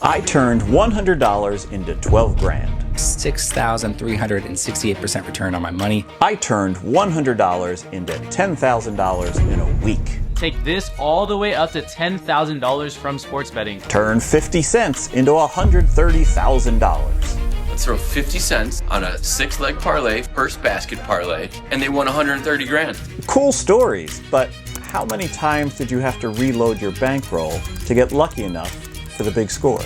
I turned $100 into 12 grand. 6,368% return on my money. I turned $100 into $10,000 in a week. Take this all the way up to $10,000 from sports betting. Turn 50 cents into $130,000. Let's throw 50 cents on a 6-leg parlay, first basket parlay, and they won 130 grand. Cool stories, but how many times did you have to reload your bankroll to get lucky enough for the big score?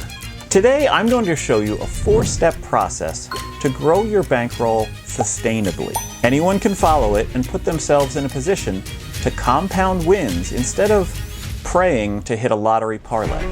Today, I'm going to show you a 4-step process to grow your bankroll sustainably. Anyone can follow it and put themselves in a position to compound wins instead of praying to hit a lottery parlay.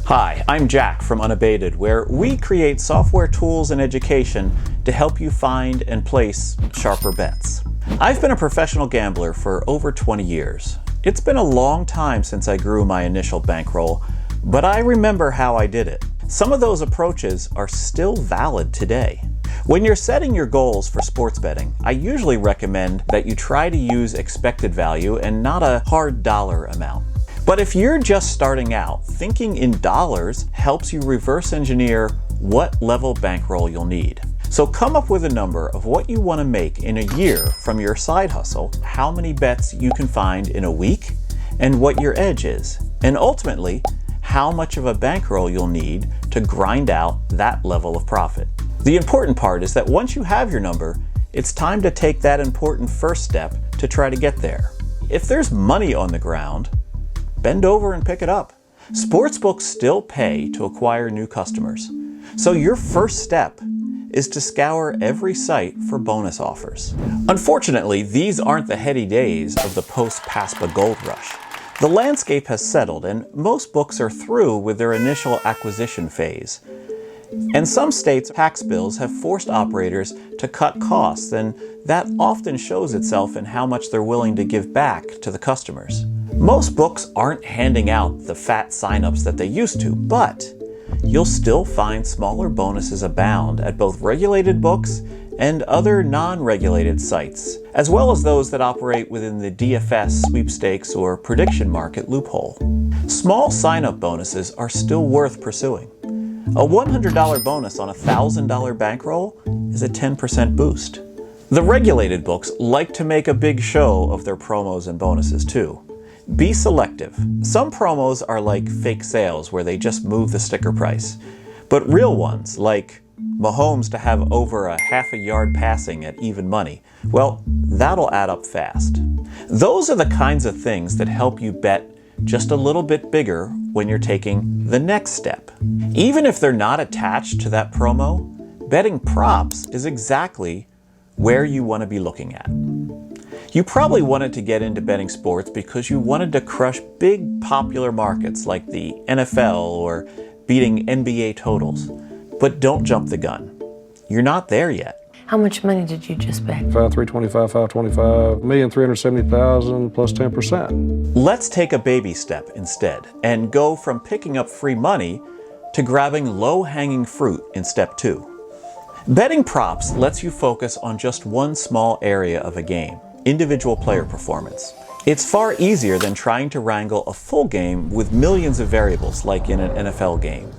Hi, I'm Jack from Unabated, where we create software tools and education to help you find and place sharper bets. I've been a professional gambler for over 20 years. It's been a long time since I grew my initial bankroll, but I remember how I did it. Some of those approaches are still valid today. When you're setting your goals for sports betting, I usually recommend that you try to use expected value and not a hard dollar amount. But if you're just starting out, thinking in dollars helps you reverse engineer what level bankroll you'll need. So come up with a number of what you want to make in a year from your side hustle, how many bets you can find in a week, and what your edge is. And ultimately, how much of a bankroll you'll need to grind out that level of profit. The important part is that once you have your number, it's time to take that important first step to try to get there. If there's money on the ground, bend over and pick it up. Sportsbooks still pay to acquire new customers. So your first step is to scour every site for bonus offers. Unfortunately, these aren't the heady days of the post-PASPA gold rush. The landscape has settled and most books are through with their initial acquisition phase. And some states' tax bills have forced operators to cut costs, and that often shows itself in how much they're willing to give back to the customers. Most books aren't handing out the fat signups that they used to, but you'll still find smaller bonuses abound at both regulated books and other non-regulated sites, as well as those that operate within the DFS, sweepstakes, or prediction market loophole. Small sign-up bonuses are still worth pursuing. A $100 bonus on a $1,000 bankroll is a 10% boost. The regulated books like to make a big show of their promos and bonuses too. Be selective. Some promos are like fake sales where they just move the sticker price. But real ones, like Mahomes to have over a half a yard passing at even money, well, that'll add up fast. Those are the kinds of things that help you bet just a little bit bigger when you're taking the next step. Even if they're not attached to that promo, betting props is exactly where you want to be looking at. You probably wanted to get into betting sports because you wanted to crush big popular markets like the NFL or beating NBA totals. But don't jump the gun. You're not there yet. How much money did you just bet? 5,325, 525, 1,370,000 plus 10%. Let's take a baby step instead and go from picking up free money to grabbing low-hanging fruit in step 2. Betting props lets you focus on just one small area of a game. Individual player performance. It's far easier than trying to wrangle a full game with millions of variables like in an NFL game.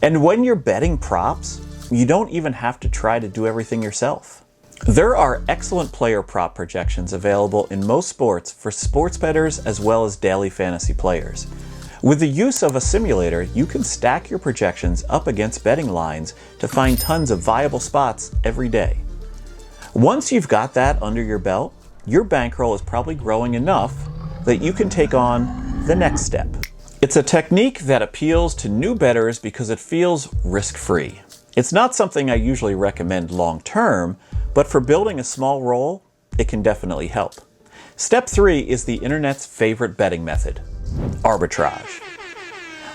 And when you're betting props, you don't even have to try to do everything yourself. There are excellent player prop projections available in most sports for sports bettors as well as daily fantasy players. With the use of a simulator, you can stack your projections up against betting lines to find tons of viable spots every day. Once you've got that under your belt, your bankroll is probably growing enough that you can take on the next step. It's a technique that appeals to new bettors because it feels risk-free. It's not something I usually recommend long-term, but for building a small roll, it can definitely help. Step 3 is the internet's favorite betting method, arbitrage.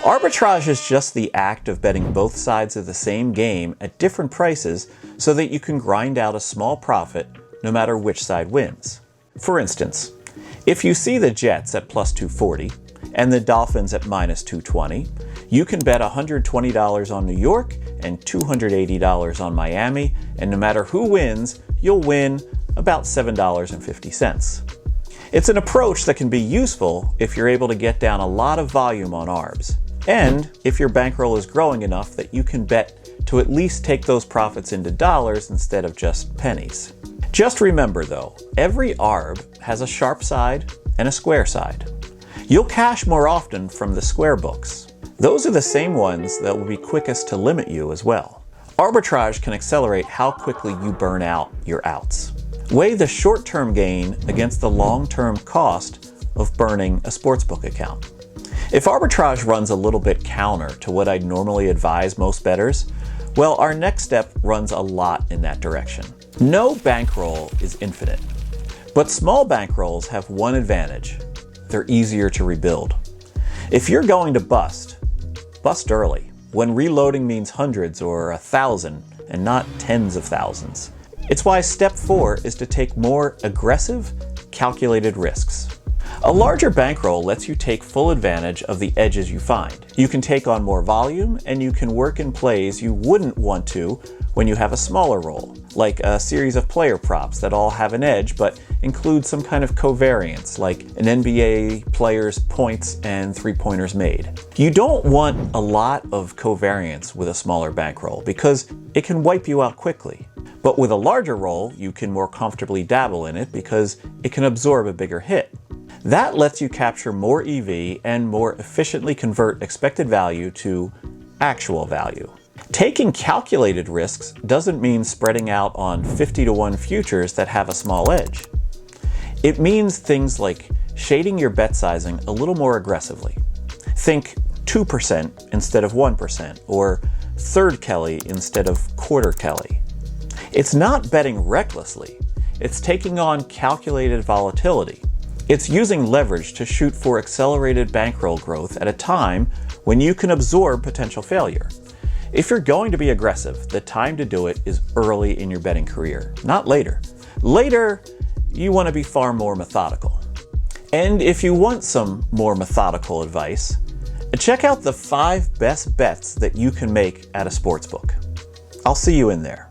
Arbitrage is just the act of betting both sides of the same game at different prices so that you can grind out a small profit no matter which side wins. For instance, if you see the Jets at plus 240 and the Dolphins at minus 220, you can bet $120 on New York and $280 on Miami, and no matter who wins, you'll win about $7.50. It's an approach that can be useful if you're able to get down a lot of volume on ARBs, and if your bankroll is growing enough that you can bet to at least take those profits into dollars instead of just pennies. Just remember though, every ARB has a sharp side and a square side. You'll cash more often from the square books. Those are the same ones that will be quickest to limit you as well. Arbitrage can accelerate how quickly you burn out your outs. Weigh the short-term gain against the long-term cost of burning a sportsbook account. If arbitrage runs a little bit counter to what I'd normally advise most bettors, well, our next step runs a lot in that direction. No bankroll is infinite, but small bankrolls have one advantage. They're easier to rebuild. If you're going to bust early, when reloading means hundreds or 1,000 and not tens of thousands. It's why step 4 is to take more aggressive, calculated risks. A larger bankroll lets you take full advantage of the edges you find. You can take on more volume, and you can work in plays you wouldn't want to when you have a smaller roll, like a series of player props that all have an edge but include some kind of covariance, like an NBA player's points and three-pointers made. You don't want a lot of covariance with a smaller bankroll because it can wipe you out quickly. But with a larger roll, you can more comfortably dabble in it because it can absorb a bigger hit. That lets you capture more EV and more efficiently convert expected value to actual value. Taking calculated risks doesn't mean spreading out on 50-to-1 futures that have a small edge. It means things like shading your bet sizing a little more aggressively. Think 2% instead of 1%, or third Kelly instead of quarter Kelly. It's not betting recklessly. It's taking on calculated volatility. It's using leverage to shoot for accelerated bankroll growth at a time when you can absorb potential failure. If you're going to be aggressive, the time to do it is early in your betting career, not later. Later, you want to be far more methodical. And if you want some more methodical advice, check out the 5 best bets that you can make at a sportsbook. I'll see you in there.